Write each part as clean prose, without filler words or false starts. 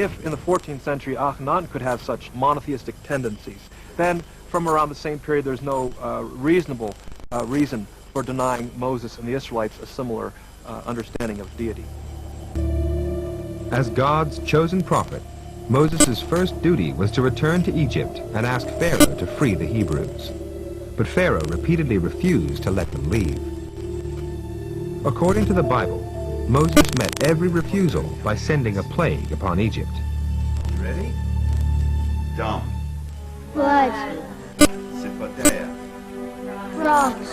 if in the 14th century Akhenaten could have such monotheistic tendencies, then from around the same period there's no reasonable reason for denying Moses and the Israelites a similar understanding of deity. As God's chosen prophet, Moses' first duty was to return to Egypt and ask Pharaoh to free the Hebrews. But Pharaoh repeatedly refused to let them leave. According to the Bible, Moses met every refusal by sending a plague upon Egypt. Ready? Dom. Blood. Sipotea. Frogs.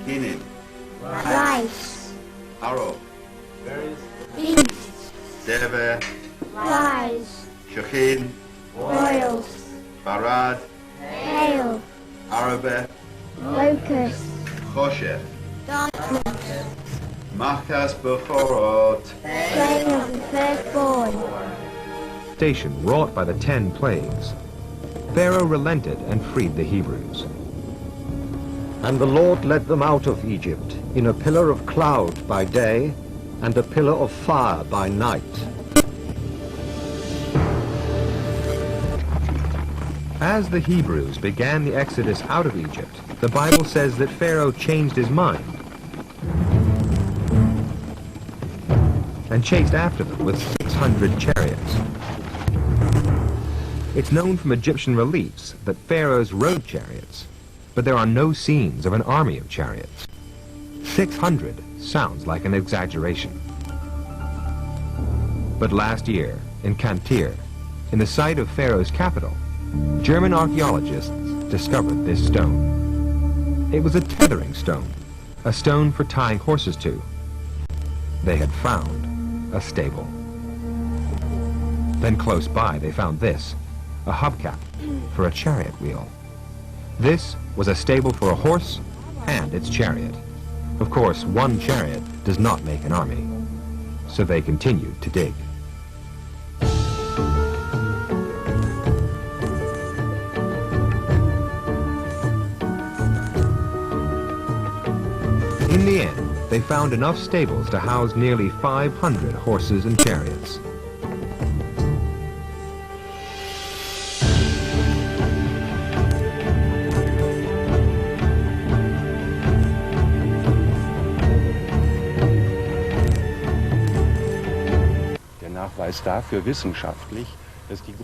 Kinim. Rice. Aro. Beasts. Deve. Flies. Shochin. Boils. Barad. Hail. Arabe. Locusts. Choshech. Darkness. Machas Beforot. Slaying of the firstborn. Station wrought by the 10 plagues. Pharaoh relented and freed the Hebrews. And the Lord led them out of Egypt in a pillar of cloud by day and a pillar of fire by night. As the Hebrews began the exodus out of Egypt, the Bible says that Pharaoh changed his mind and chased after them with 600 chariots. It's known from Egyptian reliefs that pharaohs rode chariots, but there are no scenes of an army of chariots. 600 sounds like an exaggeration. But last year, in Kantir, in the site of Pharaoh's capital, German archaeologists discovered this stone. It was a tethering stone, a stone for tying horses to. They had found a stable. Then close by they found this, a hubcap for a chariot wheel. This was a stable for a horse and its chariot. Of course, one chariot does not make an army, so they continued to dig. In the end, they found enough stables to house nearly 500 horses and chariots.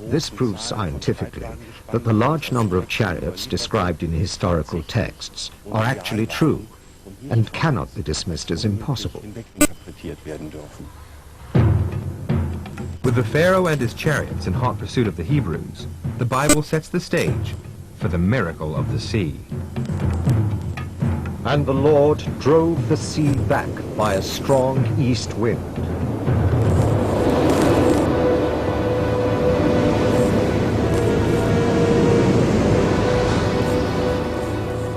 This proves scientifically that the large number of chariots described in historical texts are actually true and cannot be dismissed as impossible. With the Pharaoh and his chariots in hot pursuit of the Hebrews, the Bible sets the stage for the miracle of the sea. And the Lord drove the sea back by a strong east wind.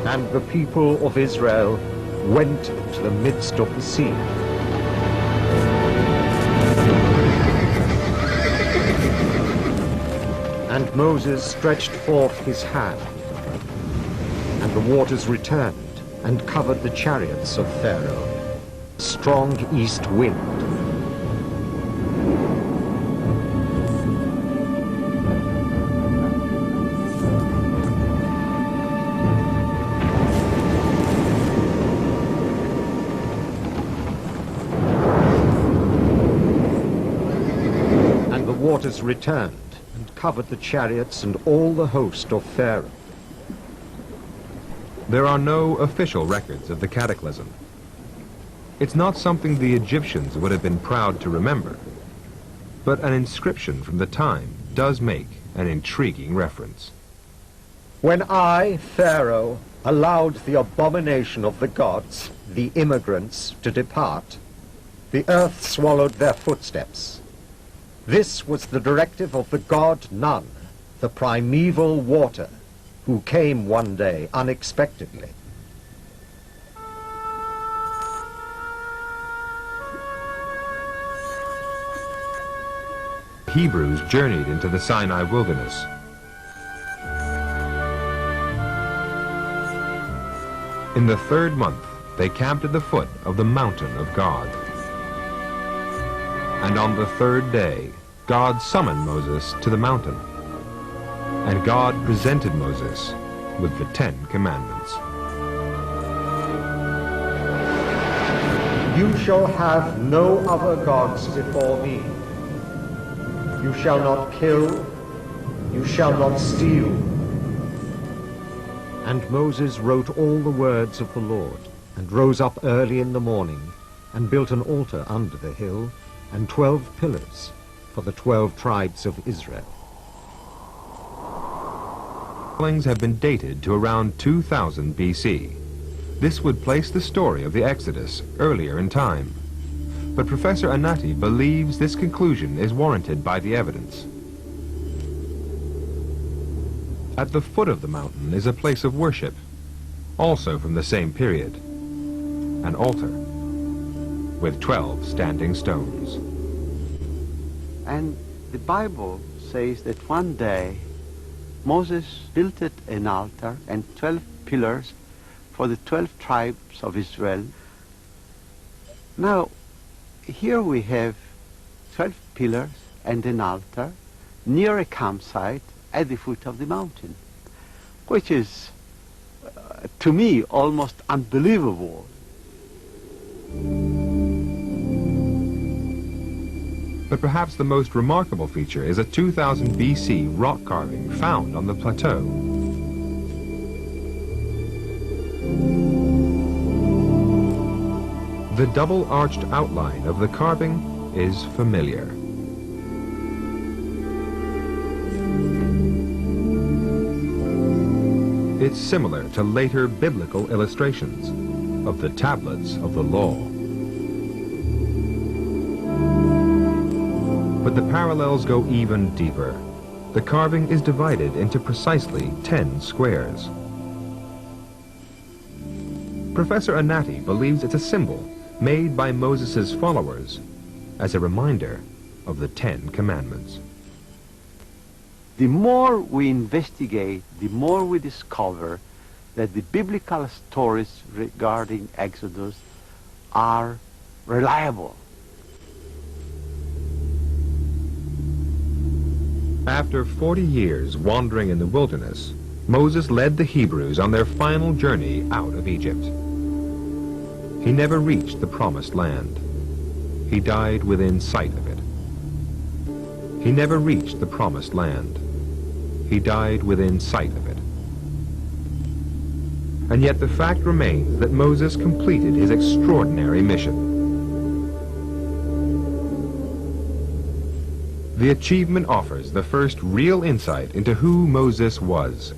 And the people of Israel went to the midst of the sea. And Moses stretched forth his hand, and the waters returned and covered the chariots of Pharaoh. Strong east wind. And the waters returned and covered the chariots and all the host of Pharaoh. There are no official records of the cataclysm. It's not something the Egyptians would have been proud to remember, but an inscription from the time does make an intriguing reference. When I, Pharaoh, allowed the abomination of the gods, the immigrants, to depart, the earth swallowed their footsteps. This was the directive of the god Nun, the primeval water, who came one day unexpectedly. Hebrews journeyed into the Sinai wilderness. In the 3rd month, they camped at the foot of the mountain of God. And on the 3rd day, God summoned Moses to the mountain, and God presented Moses with the 10 Commandments. You shall have no other gods before me. You shall not kill. You shall not steal. And Moses wrote all the words of the Lord, and rose up early in the morning, and built an altar under the hill, and 12 pillars for the 12 tribes of Israel. Dwellings have been dated to around 2000 BC. This would place the story of the Exodus earlier in time. But Professor Anati believes this conclusion is warranted by the evidence. At the foot of the mountain is a place of worship, also from the same period, an altar with 12 standing stones. And the Bible says that one day Moses built an altar and 12 pillars for the 12 tribes of Israel. Now, here we have 12 pillars and an altar near a campsite at the foot of the mountain, which is, to me, almost unbelievable. But perhaps the most remarkable feature is a 2000 BC rock carving found on the plateau. The double-arched outline of the carving is familiar. It's similar to later biblical illustrations of the tablets of the law. But the parallels go even deeper. The carving is divided into precisely 10 squares. Professor Anati believes it's a symbol made by Moses' followers as a reminder of the 10 Commandments. The more we investigate, the more we discover that the biblical stories regarding Exodus are reliable. After 40 years wandering in the wilderness, Moses led the Hebrews on their final journey out of Egypt. He never reached the promised land. He died within sight of it. He never reached the promised land. He died within sight of it. And yet the fact remains that Moses completed his extraordinary mission. The achievement offers the first real insight into who Moses was,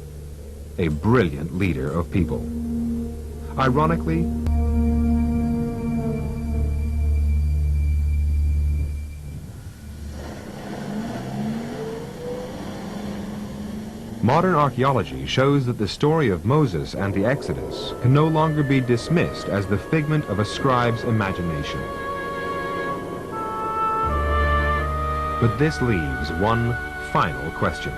a brilliant leader of people. Ironically, modern archaeology shows that the story of Moses and the Exodus can no longer be dismissed as the figment of a scribe's imagination. But this leaves one final question.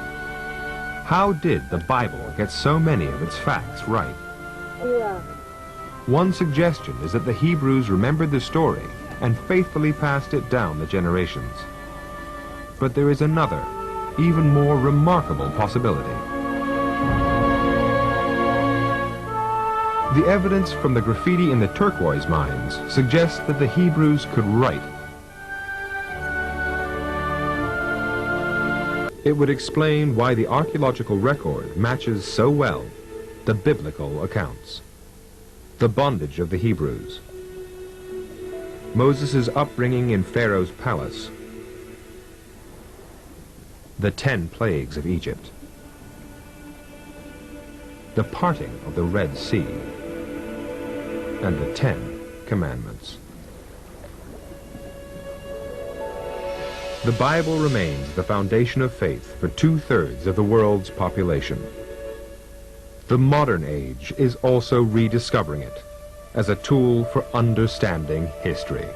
How did the Bible get so many of its facts right? One suggestion is that the Hebrews remembered the story and faithfully passed it down the generations. But there is another, even more remarkable possibility. The evidence from the graffiti in the turquoise mines suggests that the Hebrews could write. It would explain why the archaeological record matches so well the biblical accounts. The bondage of the Hebrews, Moses' upbringing in Pharaoh's palace, the 10 plagues of Egypt, the parting of the Red Sea, and the 10 Commandments. The Bible remains the foundation of faith for 2/3 of the world's population. The modern age is also rediscovering it as a tool for understanding history.